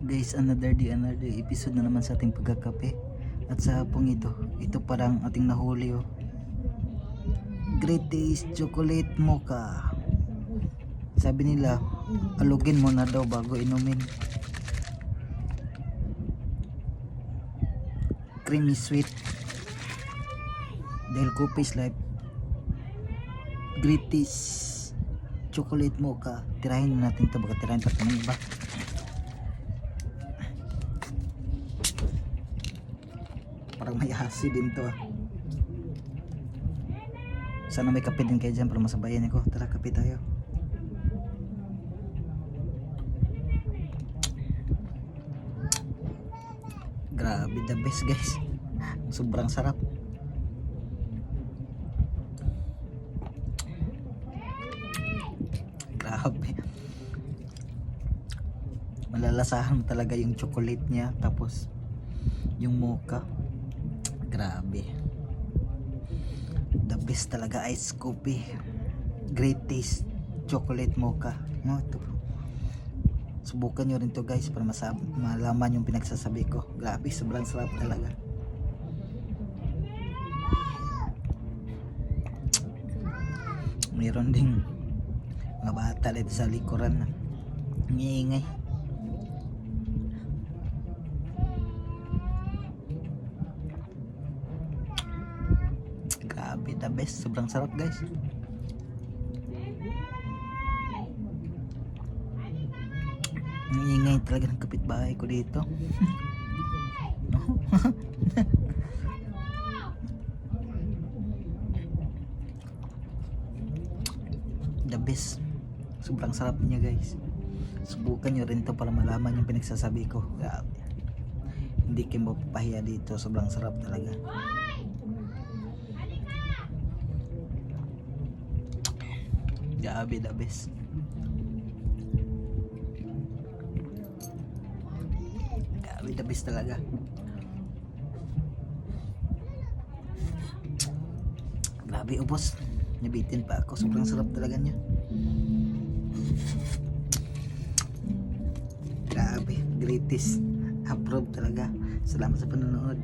Guys, another day, another episode na naman sa ating pagkakape. At sa hapong ito parang ating nahuli oh. Great Taste Chocolate Mocha. Sabi nila, alugin mo na daw bago inumin. Creamy sweet. Dahil Coffee's Life. Great Taste Chocolate Mocha. Tirahin natin ito, baka tirahin pa ito ba? Parang may acid din to ah. Sana may kape din kayo dyan para masabayan ko. Tara, kape tayo. Grabe, the best guys. Sobrang sarap. Grabe. Malalasahan mo talaga yung chocolate niya. Tapos yung mocha. Grabe. The best talaga ice coffee. Great Taste Chocolate Mocha. No, ito. Subukan nyo rin to guys para malaman yung pinagsasabi ko. Grabe, sobrang sarap talaga. Mayroon ding mga bata dito sa likuran. Ngiingay. Grabe, the best. Sobrang sarap guys. Nangingay talaga ng kapitbahay ko dito. No? The best. Sobrang sarap niya guys. Subukan nyo rin to para malaman yung pinagsasabi ko. Grabe. Hindi kayo mapapahiya dito. Sobrang sarap talaga. Grabe, the best. Grabe, the best talaga. Grabe, ubos. Nabitin pa ako. Sobrang sarap talaga niya. Grabe, greatest. Approve talaga. Salamat sa panonood.